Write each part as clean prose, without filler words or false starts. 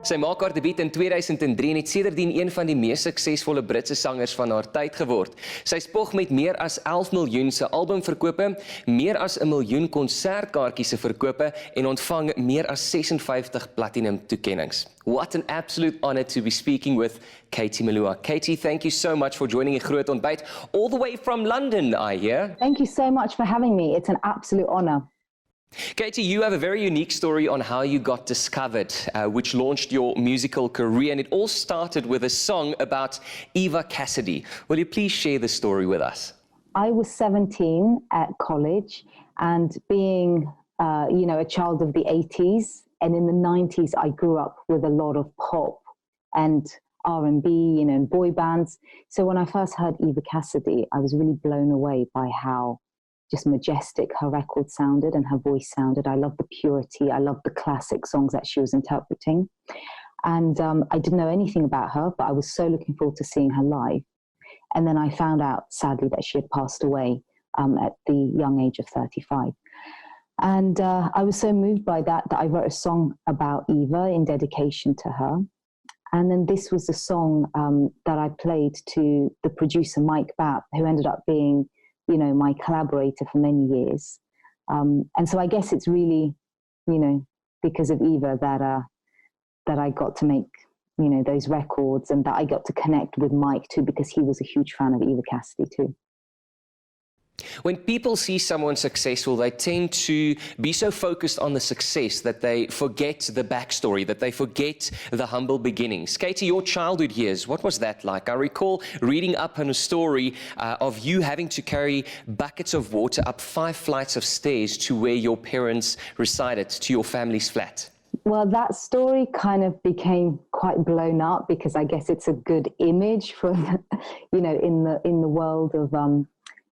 Sy maak haar debuut in 2003 en het sedertdien een van die mees suksesvolle Britse sangers van haar tyd geword. Sy spog met meer as 11 miljoen se albumverkope, meer as 1 miljoen konsertkaartjies se verkope en ontvang meer as 56 platinum toekennings. What an absolute honor to be speaking with Katie Melua. Katie, thank you so much for joining a Groot Ontbyt all the way from London, I hear. Thank you so much for having me. It's an absolute honor. Katie, you have a very unique story on how you got discovered, which launched your musical career, and it all started with a song about Eva Cassidy. Will you please share the story with us? I was 17 at college, and being, a child of the 80s, and in the 90s, I grew up with a lot of pop and R&B, and boy bands. So when I first heard Eva Cassidy, I was really blown away by how just majestic her record sounded and her voice sounded. I loved the purity. I loved the classic songs that she was interpreting. And I didn't know anything about her, but I was so looking forward to seeing her live. And then I found out, sadly, that she had passed away at the young age of 35. And I was so moved by that I wrote a song about Eva in dedication to her. And then this was the song that I played to the producer, Mike Bapp, who ended up being my collaborator for many years. And so I guess it's really, because of Eva that I got to make, those records, and that I got to connect with Mike too, because he was a huge fan of Eva Cassidy too. When people see someone successful, they tend to be so focused on the success that they forget the backstory, that they forget the humble beginnings. Katie, your childhood years, what was that like? I recall reading up on a story of you having to carry buckets of water up 5 flights of stairs to where your parents resided, to your family's flat. Well, that story kind of became quite blown up because I guess it's a good image for, in the world of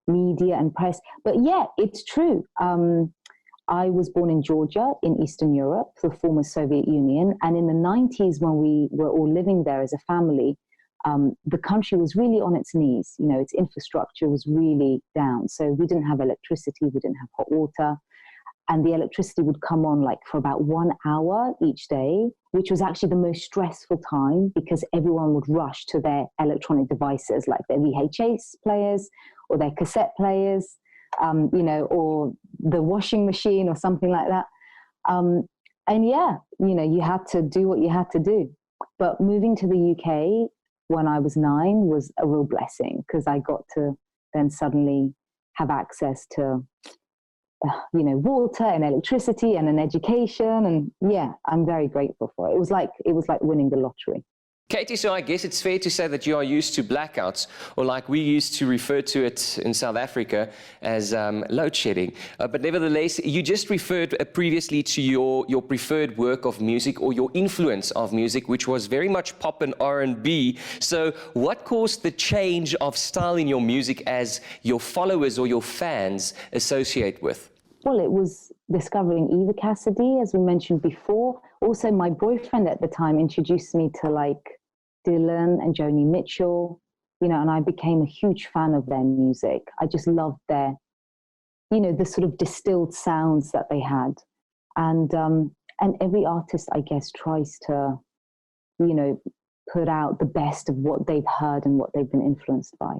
media and press. But yeah, it's true. I was born in Georgia in Eastern Europe, the former Soviet Union. And in the 90s, when we were all living there as a family, the country was really on its knees. Its infrastructure was really down. So we didn't have electricity, we didn't have hot water. And the electricity would come on for about 1 hour each day, which was actually the most stressful time because everyone would rush to their electronic devices like their VHS players or their cassette players, or the washing machine or something like that. And yeah, you had to do what you had to do. But moving to the UK when I was 9 was a real blessing because I got to then suddenly have access to water and electricity and an education. And yeah, I'm very grateful for it. It was like winning the lottery. Katie, so I guess it's fair to say that you are used to blackouts, or like we used to refer to it in South Africa as load shedding. But nevertheless, you just referred previously to your preferred work of music or your influence of music, which was very much pop and R&B. So what caused the change of style in your music as your followers or your fans associate with? Well, it was discovering Eva Cassidy, as we mentioned before. Also, my boyfriend at the time introduced me to Dylan and Joni Mitchell, and I became a huge fan of their music. I just loved their, the sort of distilled sounds that they had. And every artist, I guess, tries to, put out the best of what they've heard and what they've been influenced by.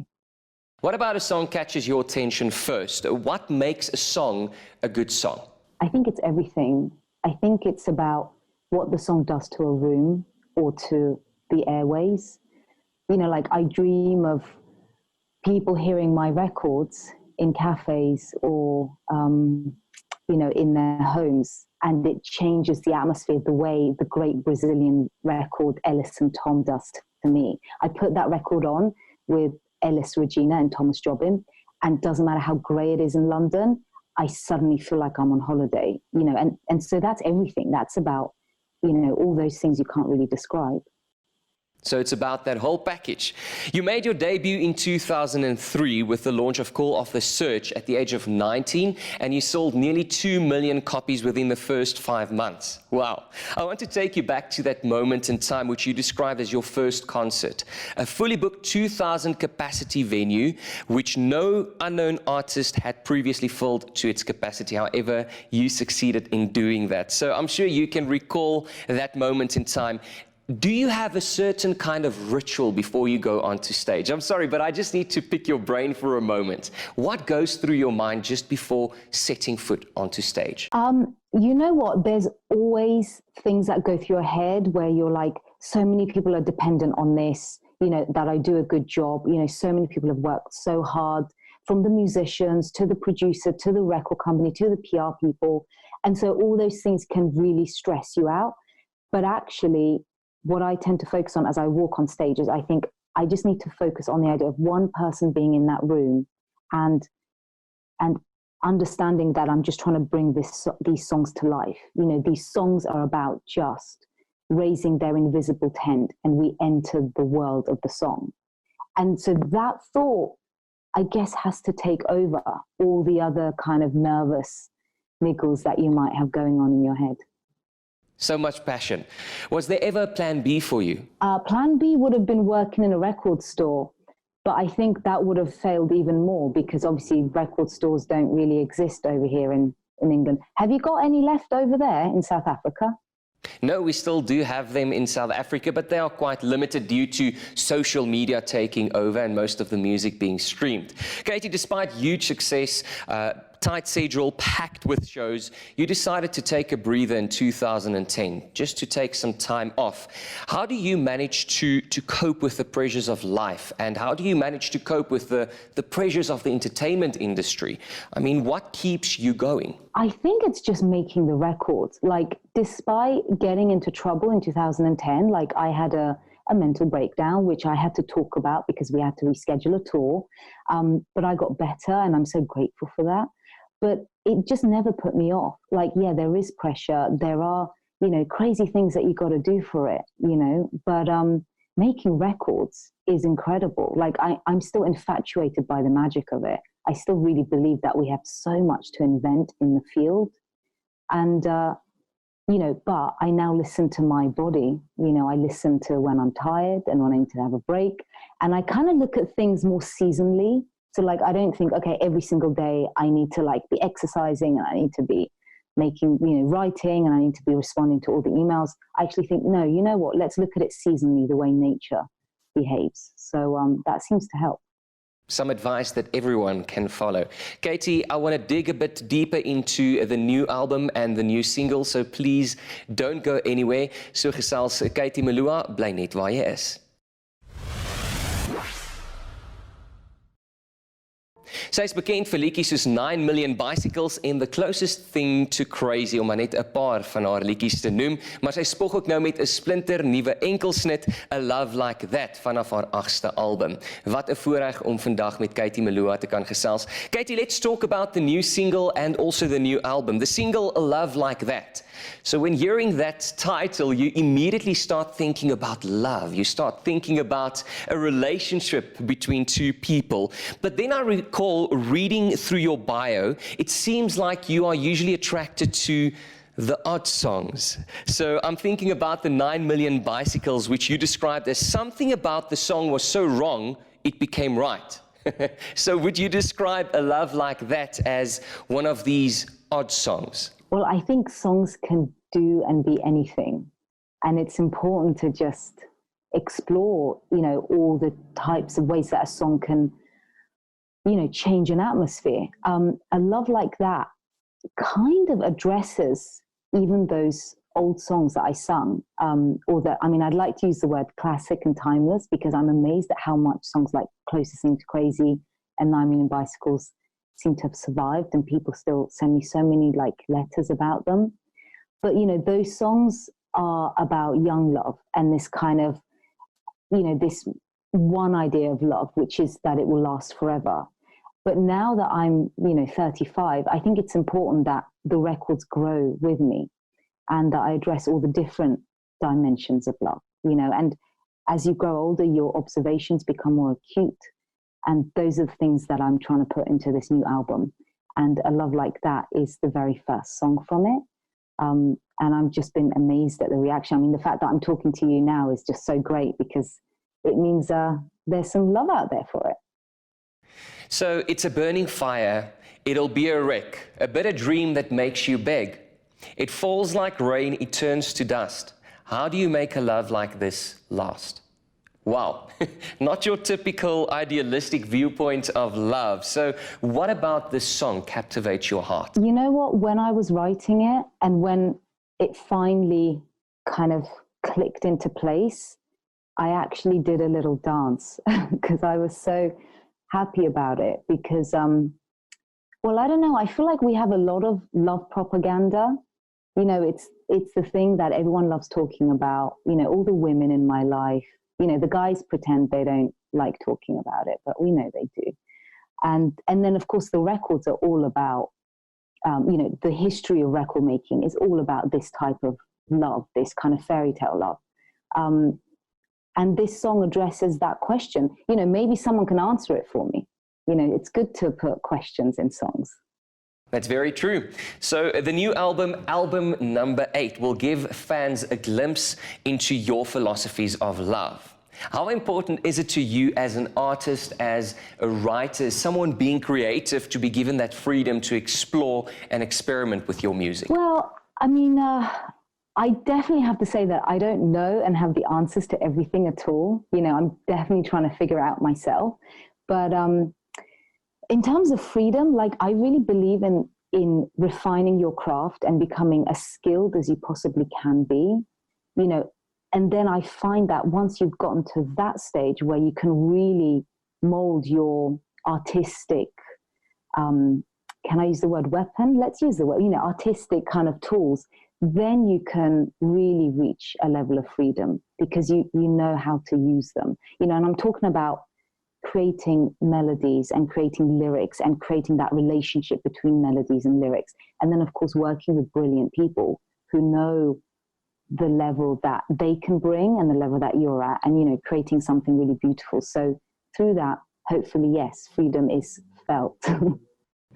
What about a song catches your attention first? What makes a song a good song? I think it's everything. I think it's about what the song does to a room or to the airways. I dream of people hearing my records in cafes or, in their homes, and it changes the atmosphere the way the great Brazilian record Ellis and Tom does to me. I put that record on with Ellis, Regina and Thomas Jobim, and it doesn't matter how grey it is in London, I suddenly feel like I'm on holiday, and so that's everything. That's about, all those things you can't really describe. So it's about that whole package. You made your debut in 2003 with the launch of Call of the Search at the age of 19, and you sold nearly 2 million copies within the first 5 months. Wow. I want to take you back to that moment in time which you described as your first concert. A fully booked 2,000 capacity venue, which no unknown artist had previously filled to its capacity. However, you succeeded in doing that. So I'm sure you can recall that moment in time. Do you have a certain kind of ritual before you go onto stage? I'm sorry, but I just need to pick your brain for a moment. What goes through your mind just before setting foot onto stage? You know what? There's always things that go through your head where you're like, so many people are dependent on this, that I do a good job. So many people have worked so hard, from the musicians to the producer, to the record company, to the PR people. And so all those things can really stress you out. But actually, what I tend to focus on as I walk on stage is I think I just need to focus on the idea of one person being in that room and understanding that I'm just trying to bring these songs to life. These songs are about just raising their invisible tent and we enter the world of the song. And so that thought, I guess, has to take over all the other kind of nervous niggles that you might have going on in your head. So much passion. Was there ever a plan B for you? Plan B would have been working in a record store, but I think that would have failed even more because obviously record stores don't really exist over here in England. Have you got any left over there in South Africa? No, we still do have them in South Africa, but they are quite limited due to social media taking over and most of the music being streamed. Katie, despite huge success, tight schedule packed with shows, you decided to take a breather in 2010, just to take some time off. How do you manage to cope with the pressures of life? And how do you manage to cope with the pressures of the entertainment industry? I mean, what keeps you going? I think it's just making the records. Like, despite getting into trouble in 2010, like I had a mental breakdown, which I had to talk about because we had to reschedule a tour. But I got better and I'm so grateful for that. But it just never put me off. Like, yeah, there is pressure. There are, crazy things that you got to do for it, but making records is incredible. Like, I'm still infatuated by the magic of it. I still really believe that we have so much to invent in the field. And, but I now listen to my body. I listen to when I'm tired and when I need to have a break. And I kind of look at things more seasonally. So like, I don't think, okay, every single day I need to like be exercising and I need to be making, writing and I need to be responding to all the emails. I actually think, no, you know what? Let's look at it seasonally, the way nature behaves. So that seems to help. Some advice that everyone can follow. Katie, I want to dig a bit deeper into the new album and the new single, so please don't go anywhere. So gesels Katie Melua, bly net waar jy is. Sy is bekend vir liedjies soos 9 Million Bicycles en The Closest Thing to Crazy, om maar net 'n paar van haar liedjies te noem, maar sy spog ook nou met 'n splinternuwe enkelsnit, A Love Like That, vanaf haar 8ste album. Wat 'n voorreg om vandag met Katie Melua te kan gesels. Katie, let's talk about the new single and also the new album. The single, A Love Like That. So when hearing that title, you immediately start thinking about love. You start thinking about a relationship between two people. But then I recall reading through your bio, it seems like you are usually attracted to the odd songs. So I'm thinking about the 9 Million Bicycles, which you described as something about the song was so wrong, it became right. So would you describe A Love Like That as one of these odd songs? Well, I think songs can do and be anything. And it's important to just explore, all the types of ways that a song can, change an atmosphere. A Love Like That kind of addresses even those old songs that I sung, I'd like to use the word classic and timeless because I'm amazed at how much songs like Closest Thing to Crazy and 9 Million Bicycles seem to have survived, and people still send me so many letters about them. But those songs are about young love and this kind of this one idea of love, which is that it will last forever. But now that I'm 35, I think it's important that the records grow with me and that I address all the different dimensions of love, and as you grow older, your observations become more acute. And those are the things that I'm trying to put into this new album. And A Love Like That is the very first song from it. And I've just been amazed at the reaction. I mean, the fact that I'm talking to you now is just so great, because it means there's some love out there for it. So it's a burning fire, it'll be a wreck, a bitter dream that makes you beg. It falls like rain, it turns to dust. How do you make a love like this last? Wow, not your typical idealistic viewpoint of love. So what about this song captivates your heart? You know what, when I was writing it and when it finally kind of clicked into place, I actually did a little dance because I was so happy about it. Because, well, I don't know, I feel like we have a lot of love propaganda. You know, it's the thing that everyone loves talking about. You know, all the women in my life, you know, the guys pretend they don't like talking about it, but we know they do. And then, of course, the records are all about, you know, the history of record making is all about this type of love, this kind of fairy tale love. And this song addresses that question. You know, maybe someone can answer it for me. You know, it's good to put questions in songs. That's very true. So the new album, album number 8, will give fans a glimpse into your philosophies of love. How important is it to you as an artist, as a writer, someone being creative, to be given that freedom to explore and experiment with your music? Well, I mean, I definitely have to say that I don't know and have the answers to everything at all. You know, I'm definitely trying to figure out myself. But in terms of freedom, like, I really believe in refining your craft and becoming as skilled as you possibly can be, you know. And then I find that once you've gotten to that stage where you can really mold your artistic, can I use the word weapon? Let's use the word, you know, artistic kind of tools, then you can really reach a level of freedom because you know how to use them. You know, and I'm talking about creating melodies and creating lyrics and creating that relationship between melodies and lyrics. And then, of course, working with brilliant people who know the level that they can bring and the level that you're at, and, you know, creating something really beautiful. So through that, hopefully, yes, freedom is felt.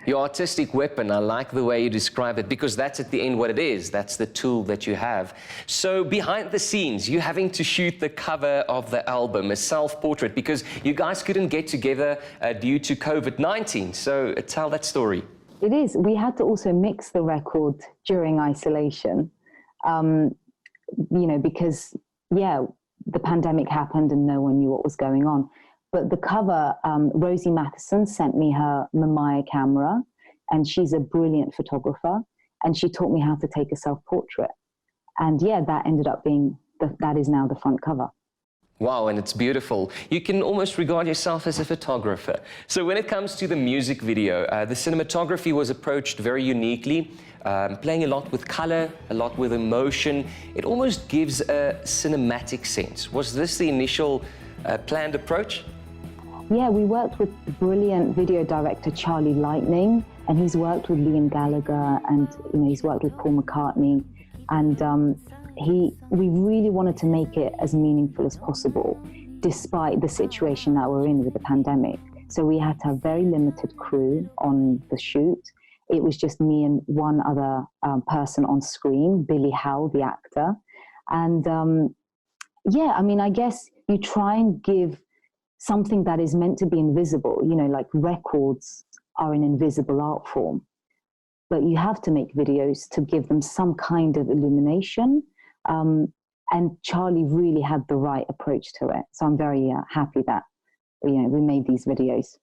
Your artistic weapon, I like the way you describe it, because that's at the end what it is. That's the tool that you have. So behind the scenes, you're having to shoot the cover of the album, a self-portrait, because you guys couldn't get together due to COVID-19. So tell that story. It is. We had to also mix the record during isolation, you know, because, yeah, the pandemic happened and no one knew what was going on. But the cover, Rosie Matheson sent me her Mamiya camera, and she's a brilliant photographer, and she taught me how to take a self-portrait. And yeah, that ended up being, that is now the front cover. Wow, and it's beautiful. You can almost regard yourself as a photographer. So when it comes to the music video, the cinematography was approached very uniquely, playing a lot with color, a lot with emotion. It almost gives a cinematic sense. Was this the initial planned approach? Yeah, we worked with the brilliant video director Charlie Lightning, and he's worked with Liam Gallagher, and, you know, he's worked with Paul McCartney, and we really wanted to make it as meaningful as possible, despite the situation that we're in with the pandemic. So we had to have very limited crew on the shoot. It was just me and one other person on screen, Billy Howell, the actor, and yeah, I mean, I guess you try and give something that is meant to be invisible, you know, like records are an invisible art form, but you have to make videos to give them some kind of illumination. And Charlie really had the right approach to it. So I'm very happy that, you know, we made these videos.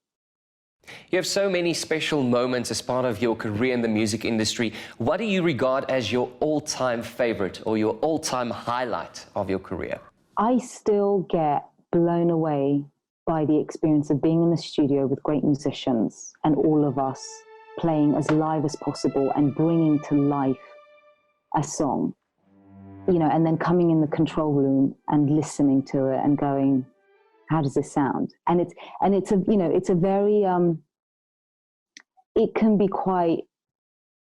You have so many special moments as part of your career in the music industry. What do you regard as your all-time favorite or your all-time highlight of your career? I still get blown away by the experience of being in the studio with great musicians and all of us playing as live as possible and bringing to life a song, you know, and then coming in the control room and listening to it and going, how does this sound? And it's a, you know, it's a very, it can be quite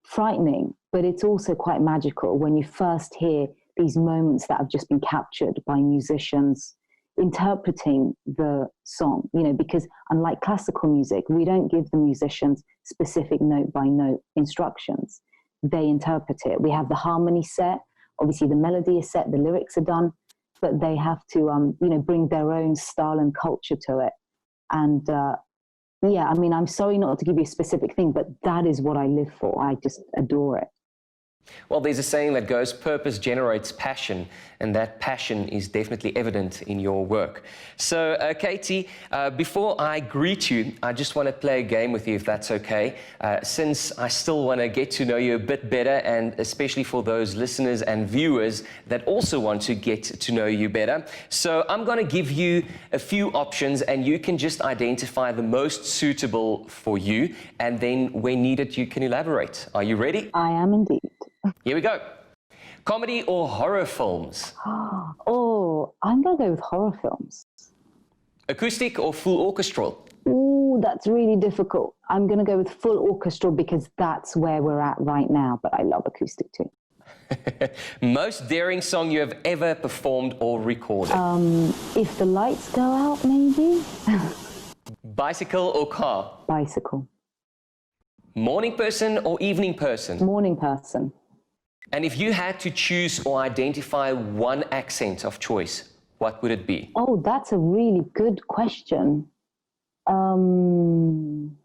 frightening, but it's also quite magical when you first hear these moments that have just been captured by musicians, interpreting the song, you know, because unlike classical music, we don't give the musicians specific note by note instructions. They interpret it. We have the harmony set, obviously the melody is set, the lyrics are done, but they have to, you know, bring their own style and culture to it. And yeah, I mean, I'm sorry not to give you a specific thing, but that is what I live for. I just adore it. Well, there's a saying that goes, purpose generates passion, and that passion is definitely evident in your work. So, Katie, before I greet you, I just want to play a game with you, if that's okay, since I still want to get to know you a bit better, and especially for those listeners and viewers that also want to get to know you better. So I'm going to give you a few options, and you can just identify the most suitable for you, and then when needed, you can elaborate. Are you ready? I am indeed. Here we go. Comedy or horror films? Oh, I'm going to go with horror films. Acoustic or full orchestral? Ooh, that's really difficult. I'm going to go with full orchestral because that's where we're at right now, but I love acoustic too. Most daring song you have ever performed or recorded? If the lights go out, maybe? Bicycle or car? Bicycle. Morning person or evening person? Morning person. And if you had to choose or identify one accent of choice, what would it be? Oh, that's a really good question. I'm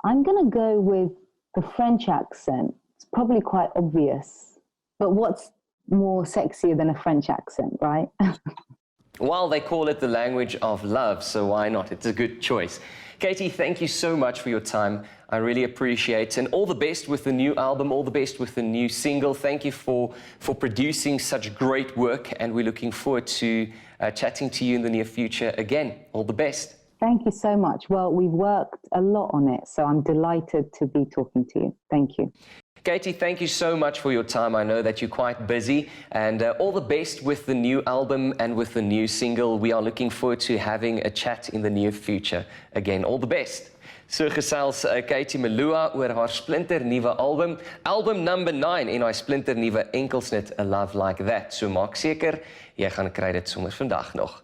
going to go with the French accent. It's probably quite obvious. But what's more sexier than a French accent, right? Well, they call it the language of love, so why not? It's a good choice. Katie, thank you so much for your time. I really appreciate it. And all the best with the new album, all the best with the new single. Thank you for producing such great work, and we're looking forward to chatting to you in the near future again. All the best. Thank you so much. Well, we've worked a lot on it, so I'm delighted to be talking to you. Thank you. Katie, thank you so much for your time. I know that you're quite busy, and all the best with the new album and with the new single. We are looking forward to having a chat in the near future. Again, all the best. So gesels Katie Melua oor haar splinternuwe album, album number 9 en haar splinternuwe enkelsnit A Love Like That. So maak seker jy gaan kry dit sommer vandag nog.